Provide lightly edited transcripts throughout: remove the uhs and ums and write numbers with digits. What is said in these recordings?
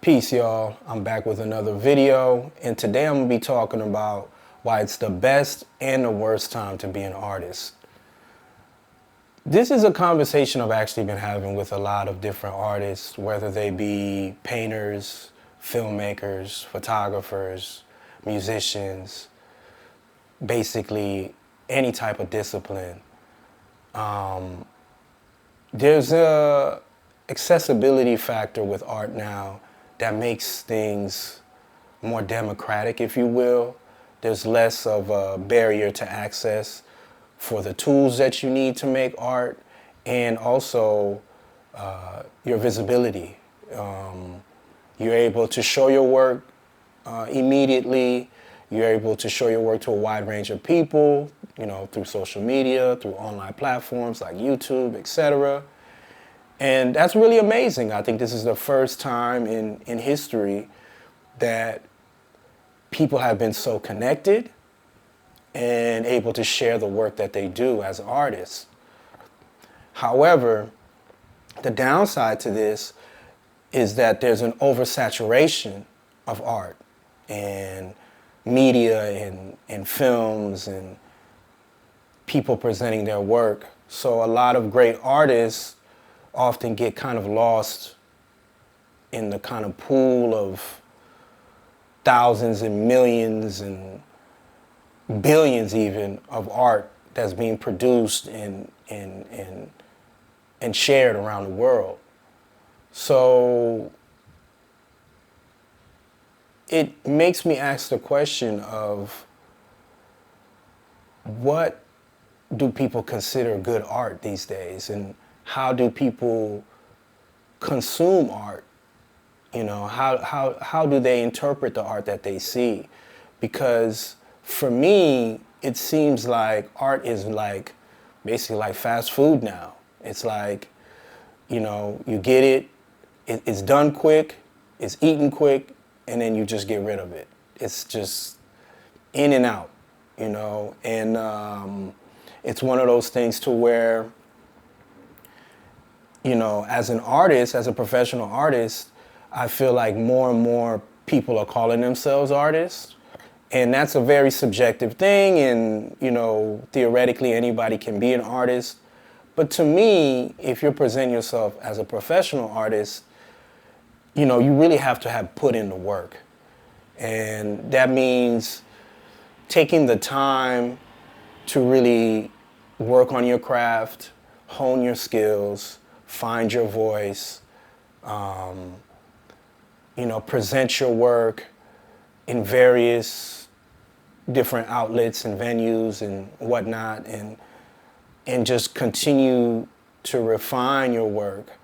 Peace, y'all. I'm back with another video, and today I'm going to be talking about why it's the best and the worst time to be an artist. This is a conversation I've actually been having with a lot of different artists, whether they be painters, filmmakers, photographers, musicians, basically any type of discipline. There's a accessibility factor with art now that makes things more democratic, if you will. There's less of a barrier to access for the tools that you need to make art, and also your visibility. You're able to show your work immediately. You're able to show your work to a wide range of people, through social media, through online platforms like YouTube, etc. And that's really amazing. I think this is the first time in history that people have been so connected and able to share the work that they do as artists. However, the downside to this is that there's an oversaturation of art and media and films and people presenting their work. So a lot of great artists often get kind of lost in the kind of pool of thousands and millions and billions even of art that's being produced and shared around the world. So it makes me ask the question of, what do people consider good art these days, and how do people consume art? How do they interpret the art that they see? Because for me, it seems like art is basically like fast food now. It's like, you get it, it's done quick, it's eaten quick, and then you just get rid of it. It's just in and out, and it's one of those things to where, as an artist, as a professional artist, I feel like more and more people are calling themselves artists. And that's a very subjective thing, and, theoretically anybody can be an artist. But to me, if you're presenting yourself as a professional artist, you really have to have put in the work. And that means taking the time to really work on your craft, hone your skills, find your voice, present your work in various different outlets and venues and whatnot, and just continue to refine your work,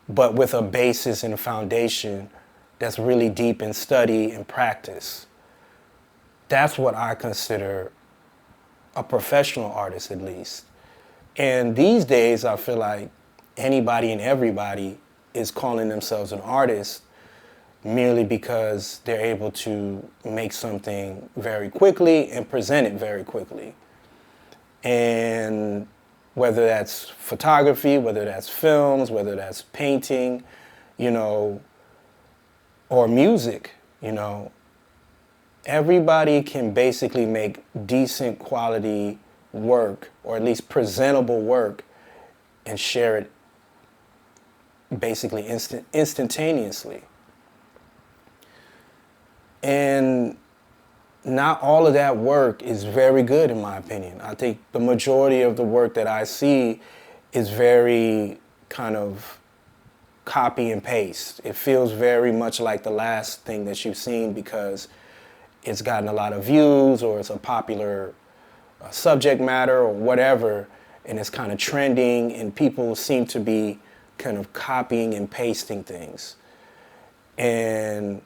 but with a basis and a foundation that's really deep in study and practice. That's what I consider a professional artist, at least. And these days, I feel like anybody and everybody is calling themselves an artist merely because they're able to make something very quickly and present it very quickly. And whether that's photography, whether that's films, whether that's painting, or music, everybody can basically make decent quality work, or at least presentable work, and share it basically instantaneously. And not all of that work is very good, in my opinion. I think the majority of the work that I see is very kind of copy and paste. It feels very much like the last thing that you've seen because it's gotten a lot of views, or it's a popular subject matter or whatever, and it's kind of trending, and people seem to be kind of copying and pasting things. And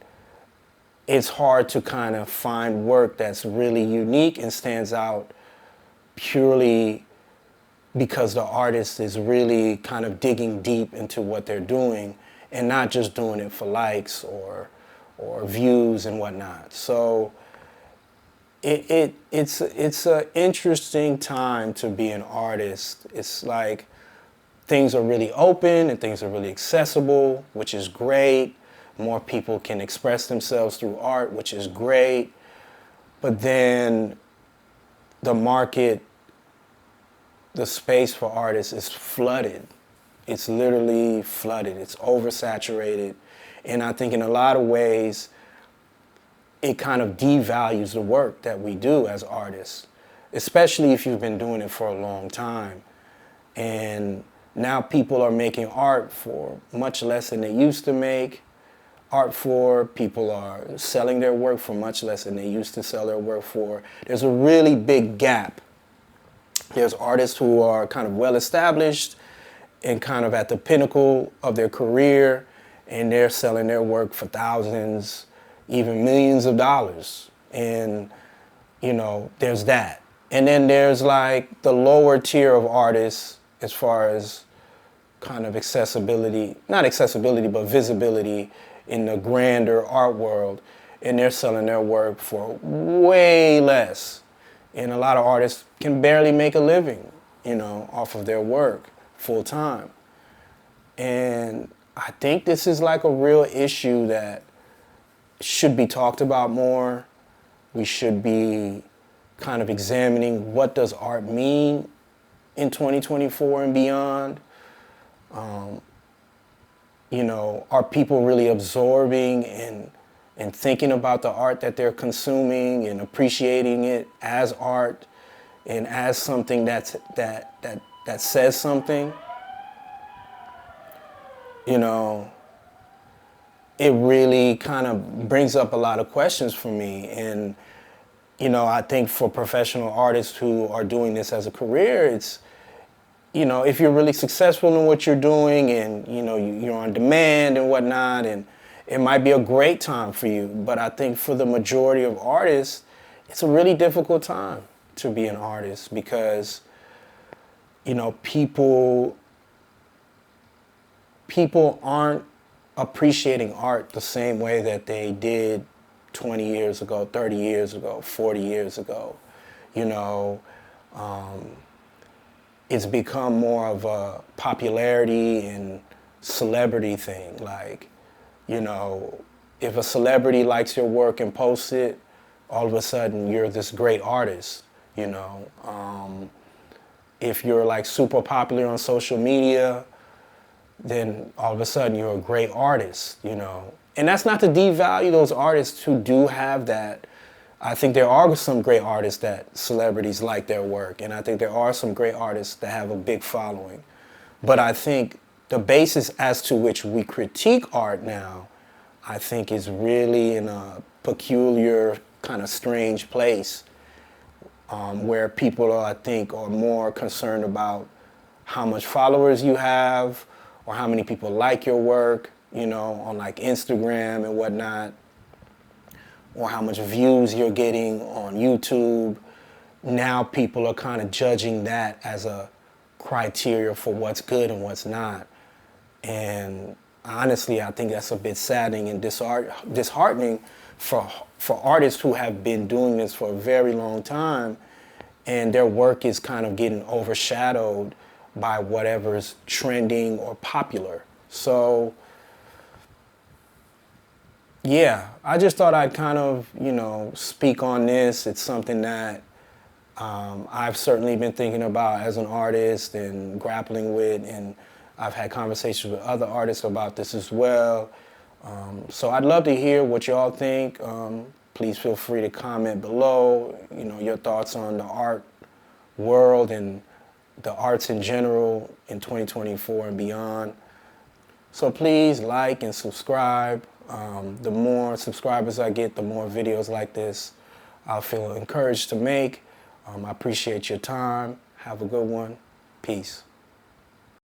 it's hard to kind of find work that's really unique and stands out purely because the artist is really kind of digging deep into what they're doing and not just doing it for likes or views and whatnot. So it's an interesting time to be an artist. It's like things are really open and things are really accessible, which is great. More people can express themselves through art, which is great. But then the market, the space for artists is flooded. It's literally flooded. It's oversaturated. And I think in a lot of ways, it kind of devalues the work that we do as artists, especially if you've been doing it for a long time. And now people are making art for much less than they used to make art for. People are selling their work for much less than they used to sell their work for. There's a really big gap. There's artists who are kind of well established and kind of at the pinnacle of their career, and they're selling their work for thousands, even millions of dollars. And, you know, there's that. And then there's like the lower tier of artists as far as kind of accessibility, not accessibility, but visibility in the grander art world. And they're selling their work for way less. And a lot of artists can barely make a living, you know, off of their work full time. And I think this is like a real issue that should be talked about more. We should be kind of examining what does art mean in 2024 and beyond. You know, are people really absorbing and thinking about the art that they're consuming and appreciating it as art and as something that says something? You know, it really kind of brings up a lot of questions for me. And, you know, I think for professional artists who are doing this as a career, it's, you know, if you're really successful in what you're doing and, you know, you're on demand and whatnot, and it might be a great time for you. But I think for the majority of artists, it's a really difficult time to be an artist because, you know, people aren't appreciating art the same way that they did 20 years ago, 30 years ago, 40 years ago. You know, it's become more of a popularity and celebrity thing. Like, you know, if a celebrity likes your work and posts it, all of a sudden you're this great artist, you know. If you're like super popular on social media, then all of a sudden you're a great artist, you know. And that's not to devalue those artists who do have that. I think there are some great artists that celebrities like their work, and I think there are some great artists that have a big following. But I think the basis as to which we critique art now, I think is really in a peculiar, kind of strange place, where people, I think, are more concerned about how much followers you have or how many people like your work, you know, on like Instagram and whatnot, or how much views you're getting on YouTube. Now people are kind of judging that as a criteria for what's good and what's not. And honestly, I think that's a bit saddening and disheartening for artists who have been doing this for a very long time, and their work is kind of getting overshadowed by whatever's trending or popular. So, yeah, I just thought I'd kind of, you know, speak on this. It's something that I've certainly been thinking about as an artist and grappling with, and I've had conversations with other artists about this as well. So I'd love to hear what y'all think. Please feel free to comment below, you know, your thoughts on the art world and the arts in general in 2024 and beyond. So please like and subscribe. The more subscribers I get, the more videos like this I'll feel encouraged to make. I appreciate your time. Have a good one. Peace.